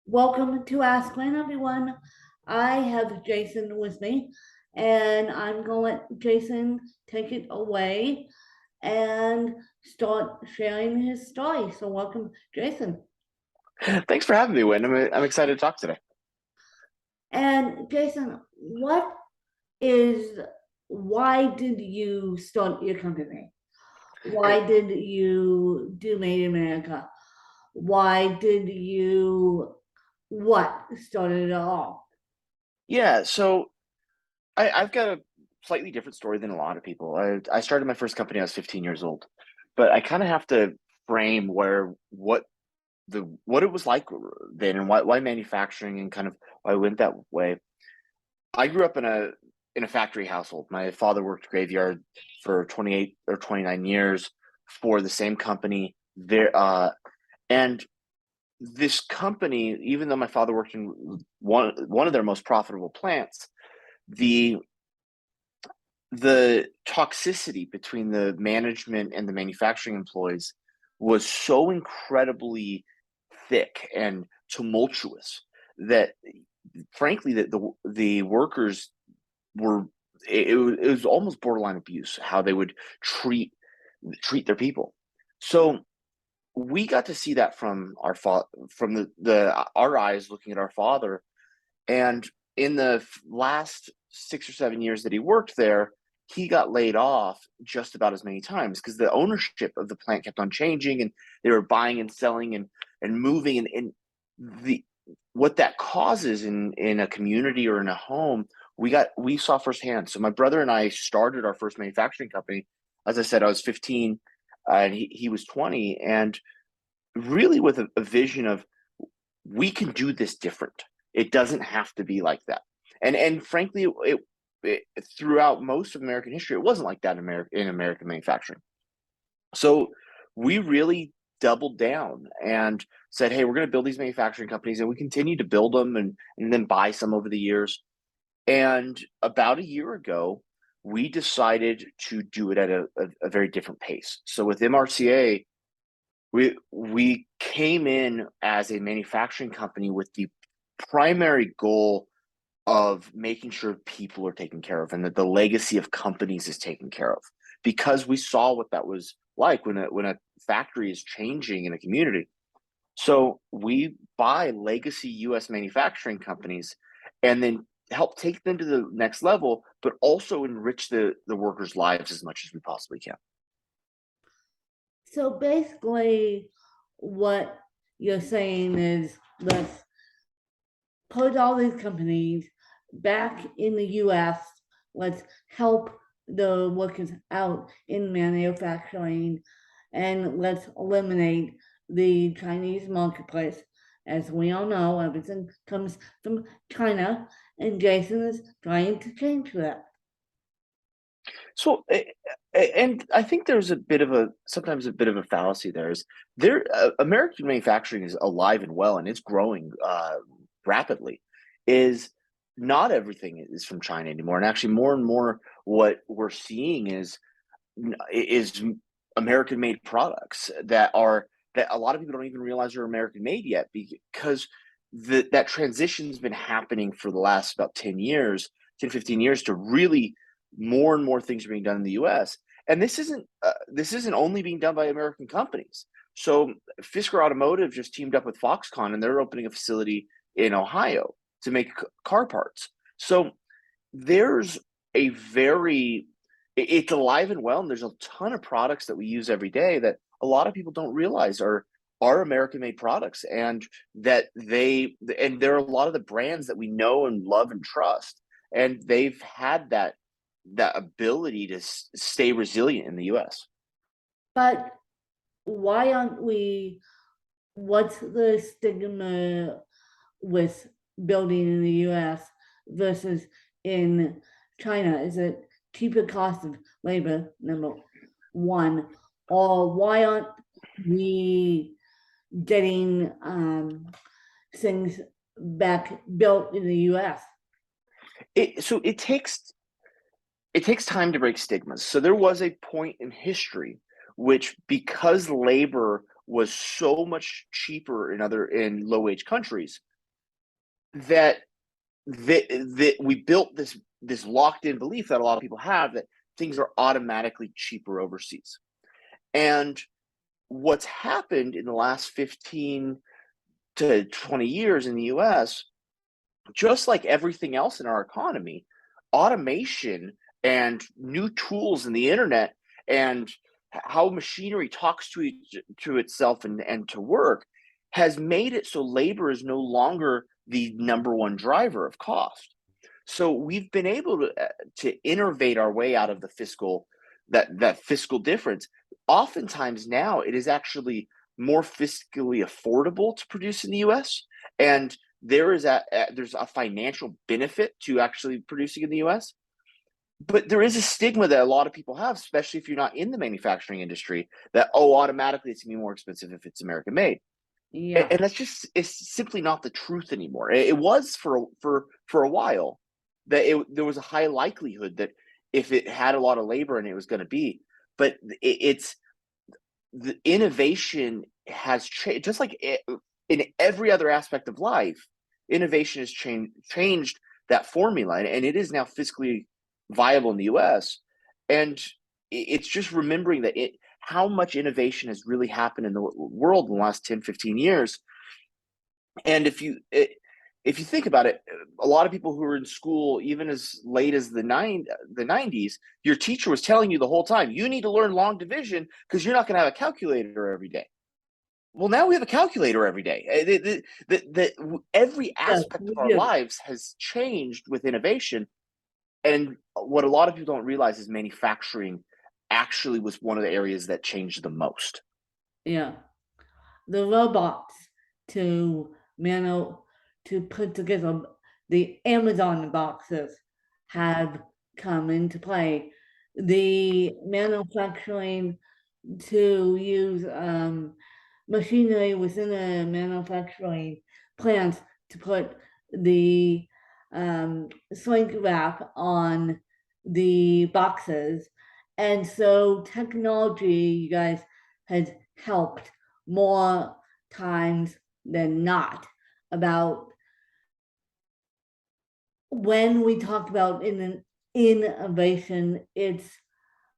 Welcome to Ask Glenn, everyone. I have Jason with me, and I'm going to let Jason take it away and start sharing his story. So, welcome, Jason. Thanks for having me, Wynn. I'm excited to talk today. And, Jason, why did you start your company? Why did you do Made in America? Why did you, what started it all? Yeah, so I've got a slightly different story than a lot of people. I started my first company. I was 15 years old, but I kind of have to frame what it was like then, and why manufacturing and kind of why I went that way. I grew up in a factory household. My father worked graveyard for 28 or 29 years for the same company there, and this company, even though my father worked in one of their most profitable plants, the the toxicity between the management and the manufacturing employees was so incredibly thick and tumultuous that frankly the workers were it was almost borderline abuse how they would treat their people. So we got to see that from from the our eyes looking at our father. And in the last 6 or 7 years that he worked there, he got laid off just about as many times because the ownership of the plant kept on changing, and they were buying and selling and moving, and the what that causes in a community or in a home, we saw firsthand. So my brother and I started our first manufacturing company. As I said, I was 15, and he was 20, and really with a vision of we can do this different. It doesn't have to be like that. And frankly, it throughout most of American history, it wasn't like that in American manufacturing. So we really doubled down and said, "Hey, we're going to build these manufacturing companies," and we continued to build them and then buy some over the years. And about a year ago, we decided to do it at a very different pace. So with MRCA, we came in as a manufacturing company with the primary goal of making sure people are taken care of and that the legacy of companies is taken care of, because we saw what that was like when a factory is changing in a community. So we buy legacy US manufacturing companies and then help take them to the next level, but also enrich the workers' lives as much as we possibly can. So basically, what you're saying is let's put all these companies back in the US. Let's help the workers out in manufacturing and let's eliminate the Chinese marketplace. As we all know, everything comes from China, and Jason is trying to change that. So, and I think there's a bit of a sometimes a bit of a fallacy there. American manufacturing is alive and well, and it's growing rapidly. Is not everything is from China anymore, and actually more and more what we're seeing is American made products that a lot of people don't even realize are American made yet, because that transition's been happening for the last about 10 years, 10, 15 years, to really more and more things are being done in the US. And this isn't only being done by American companies. So Fisker Automotive just teamed up with Foxconn, and they're opening a facility in Ohio to make car parts. So there's a very it's alive and well, and there's a ton of products that we use every day that a lot of people don't realize are American made products, and there are a lot of the brands that we know and love and trust, and they've had that ability to stay resilient in the US. But why aren't we? What's the stigma with building in the US versus in China? Is it cheaper cost of labor, number one? Or why aren't we getting things back built in the US? So it takes time to break stigmas. So there was a point in history which, because labor was so much cheaper in low wage countries, that that we built this locked in belief that a lot of people have that things are automatically cheaper overseas. And what's happened in the last 15 to 20 years in the US, just like everything else in our economy, automation and new tools in the internet and how machinery talks to itself and to work has made it so labor is no longer the number one driver of cost. So we've been able to innovate our way out of the that fiscal difference. Oftentimes now it is actually more fiscally affordable to produce in the US, and there's a financial benefit to actually producing in the US. But there is a stigma that a lot of people have, especially if you're not in the manufacturing industry, that automatically it's gonna be more expensive if it's American made. Yeah, And that's just it's simply not the truth anymore. It was for a while that there was a high likelihood that if it had a lot of labor and it was going to be, but it's the innovation has changed just like in every other aspect of life. Innovation has changed that formula, and it is now fiscally viable in the US. And it's just remembering that it how much innovation has really happened in the world in the last 10, 15 years. And if you think about it, a lot of people who were in school even as late as the 90s, your teacher was telling you the whole time, you need to learn long division because you're not going to have a calculator every day. Well, now we have a calculator every day. Every yes, aspect of we our do. lives has changed with innovation. And what a lot of people don't realize is manufacturing actually was one of the areas that changed the most. Yeah. The robots to manu to put together the Amazon boxes have come into play. The manufacturing to use machinery within a manufacturing plant to put the shrink wrap on the boxes. And so technology, you guys, has helped more times than not about when we talk about innovation, it's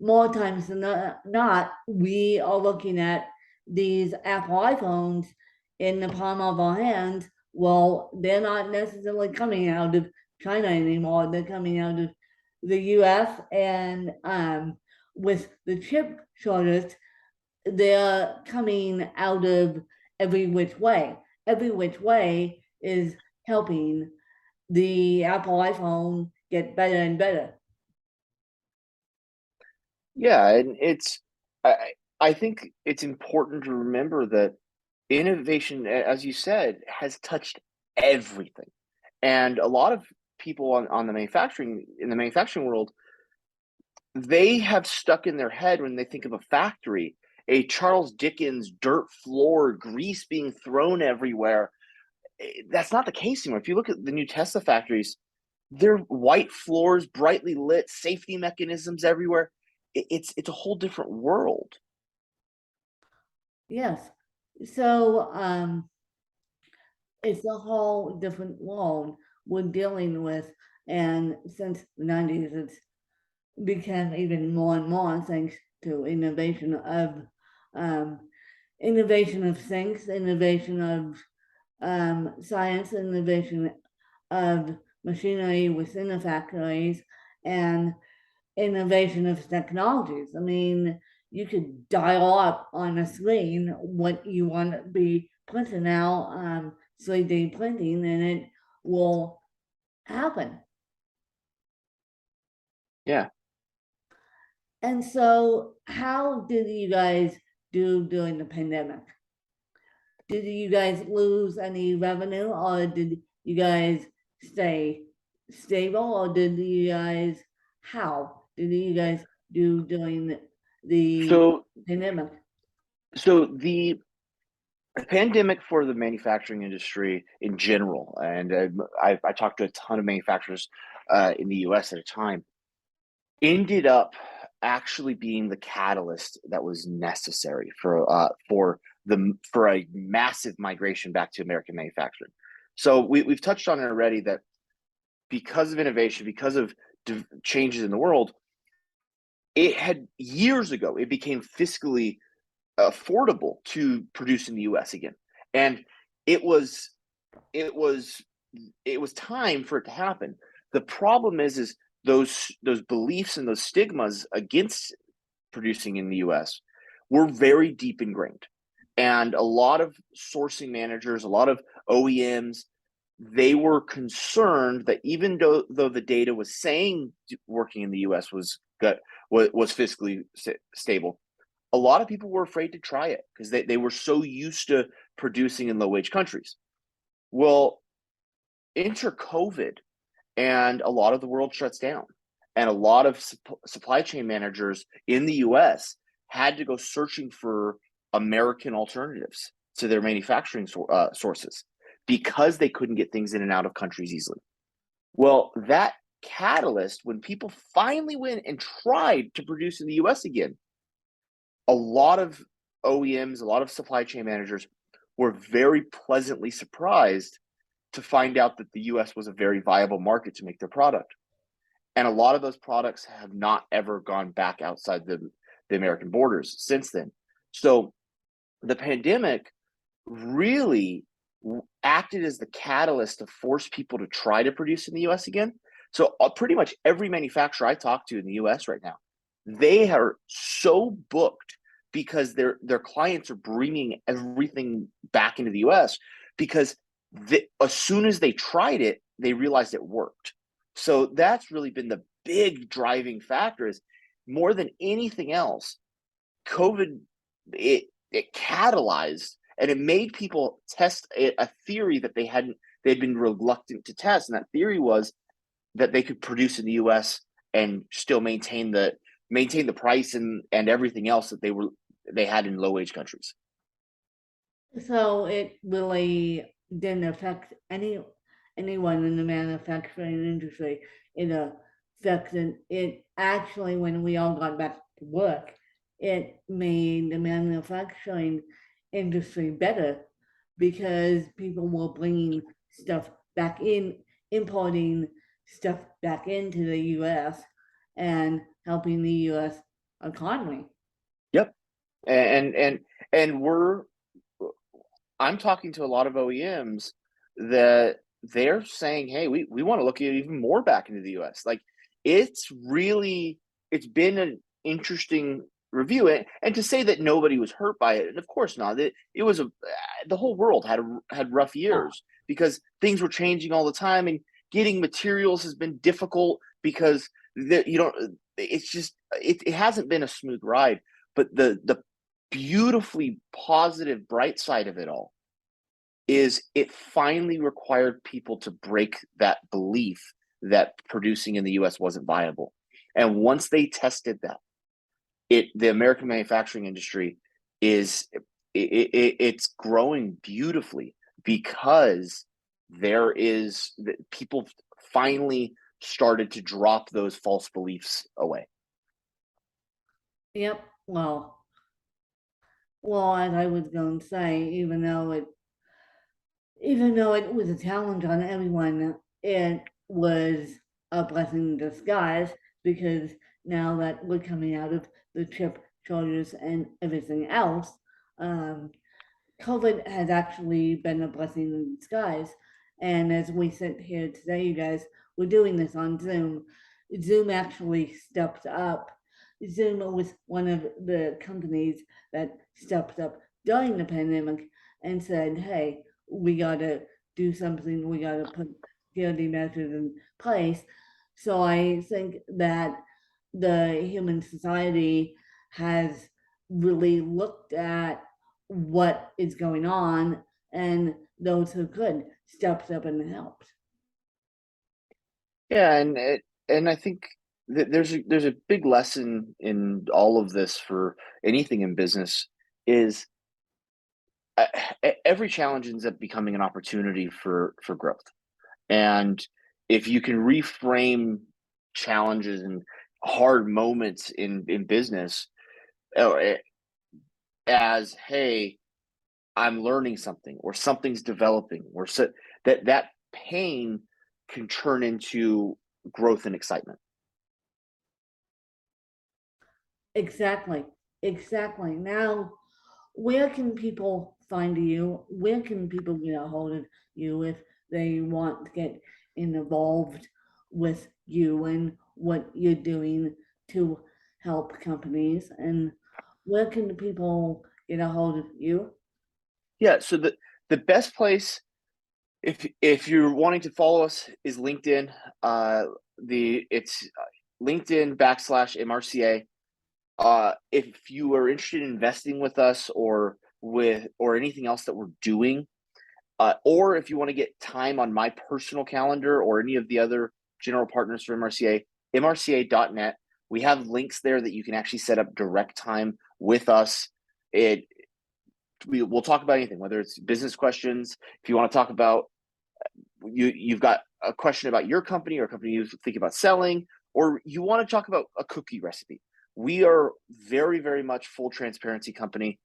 more times than not, we are looking at these Apple iPhones in the palm of our hands. Well, they're not necessarily coming out of China anymore. They're coming out of the US, and with the chip shortage, they're coming out of every which way. Every which way is helping the Apple iPhone get better and better. Yeah, and I think it's important to remember that innovation, as you said, has touched everything. And a lot of people on the manufacturing in the manufacturing world, they have stuck in their head when they think of a factory, a Charles Dickens dirt floor, grease being thrown everywhere. That's not the case anymore. If you look at the new Tesla factories, they're white floors, brightly lit, safety mechanisms everywhere. It's a whole different world. Yes. So it's a whole different world we're dealing with. And since the 90s, it's become even more and more thanks to um, innovation of things, innovation of science, innovation of machinery within the factories, and innovation of technologies. I mean, you could dial up on a screen what you want to be printed now, 3D printing, and it will happen. Yeah. And so, how did you guys do during the pandemic? Did you guys lose any revenue, or did you guys stay stable, or did you guys, how did you guys do during the So pandemic? so the pandemic for the manufacturing industry in general, and I talked to a ton of manufacturers in the U.S. at a time, ended up actually being the catalyst that was necessary for a massive migration back to American manufacturing. So we've touched on it already that because of innovation, because of changes in the world, it had years ago, it became fiscally affordable to produce in the US again. And it was it was it was time for it to happen. The problem is those beliefs and those stigmas against producing in the US were very deep ingrained. And a lot of sourcing managers, a lot of OEMs, they were concerned that even though the data was saying working in the US was fiscally stable, a lot of people were afraid to try it because they were so used to producing in low wage countries. Well, enter COVID, and a lot of the world shuts down. And a lot of supply chain managers in the US had to go searching for American alternatives to their manufacturing sources because they couldn't get things in and out of countries easily. Well, that catalyst, when people finally went and tried to produce in the US again, a lot of OEMs, a lot of supply chain managers were very pleasantly surprised to find out that the US was a very viable market to make their product. And a lot of those products have not ever gone back outside the American borders since then. So the pandemic really acted as the catalyst to force people to try to produce in the US again. So pretty much every manufacturer I talk to in the US right now, they are so booked because their clients are bringing everything back into the US because as soon as they tried it, they realized it worked. So that's really been the big driving factor is more than anything else, COVID, it catalyzed and it made people test a theory that they'd been reluctant to test. And that theory was that they could produce in the US and still maintain the price and everything else that they had in low wage countries. So it really didn't affect anyone in the manufacturing industry. It affected it actually when we all got back to work. It made the manufacturing industry better because people were bringing stuff back in, importing stuff back into the U.S. and helping the U.S. economy. Yep. And I'm talking to a lot of OEMs that they're saying, hey, we want to look at even more back into the US. Like it's been an interesting review. And to say that nobody was hurt by it, and of course not. It was the whole world had rough years because things were changing all the time and getting materials has been difficult because it's just it hasn't been a smooth ride. But the beautifully positive bright side of it all is it finally required people to break that belief that producing in the US wasn't viable. And once they tested that, the American manufacturing industry it's growing beautifully because people finally started to drop those false beliefs away. Yep. Well, as I was going to say, even though it was a challenge on everyone, it was a blessing in disguise because now that we're coming out of the chip shortages and everything else, COVID has actually been a blessing in disguise. And as we sit here today, you guys, we're doing this on Zoom. Zoom actually stepped up. Zoom was one of the companies that stepped up during the pandemic and said, hey, we got to do something, we got to put security measures in place. So I think that the human society has really looked at what is going on, and those who could stepped up and helped. Yeah, and I think that there's a big lesson in all of this for anything in business is uh, every challenge ends up becoming an opportunity for growth. And if you can reframe challenges and hard moments in business uh, as, hey, I'm learning something or something's developing or so that pain can turn into growth and excitement. Exactly. Exactly. Now, where can people find you? Where can people get a hold of you if they want to get involved with you and what you're doing to help companies? And where can the people get a hold of you? Yeah, so the best place if you're wanting to follow us is LinkedIn. It's LinkedIn / MRCA. If you are interested in investing with us or anything else that we're doing, or if you want to get time on my personal calendar or any of the other general partners for MRCA, mrca.net. We have links there that you can actually set up direct time with us. We'll talk about anything, whether it's business questions. If you want to talk about you've got a question about your company or a company you think about selling, or you want to talk about a cookie recipe. We are very, very much full transparency company.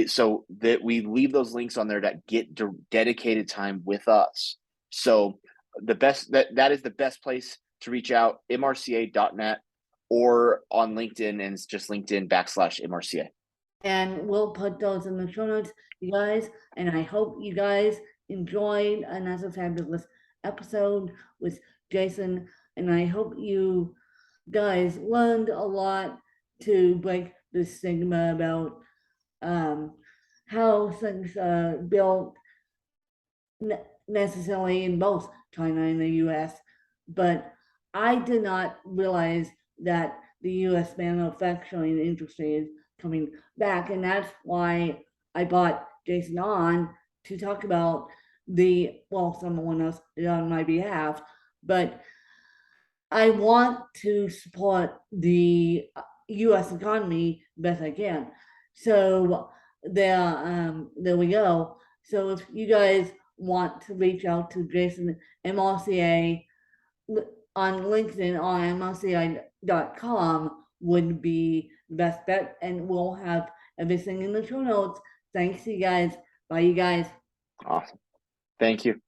So that we leave those links on there that get dedicated time with us. So that is the best place to reach out, mrca.net or on LinkedIn, and it's just LinkedIn / MRCA. And we'll put those in the show notes, you guys. And I hope you guys enjoyed another fabulous episode with Jason. And I hope you guys learned a lot to break the stigma about how things are built necessarily in both China and the US. But I did not realize that the US manufacturing industry is coming back. And that's why I brought Jason on to talk about someone else did on my behalf, but I want to support the US economy best I can. So there we go. So if you guys want to reach out to Jason MRCA on LinkedIn on mrci.com would be the best bet, and we'll have everything in the show notes. Thanks, you guys. Bye, you guys. Awesome. Thank you.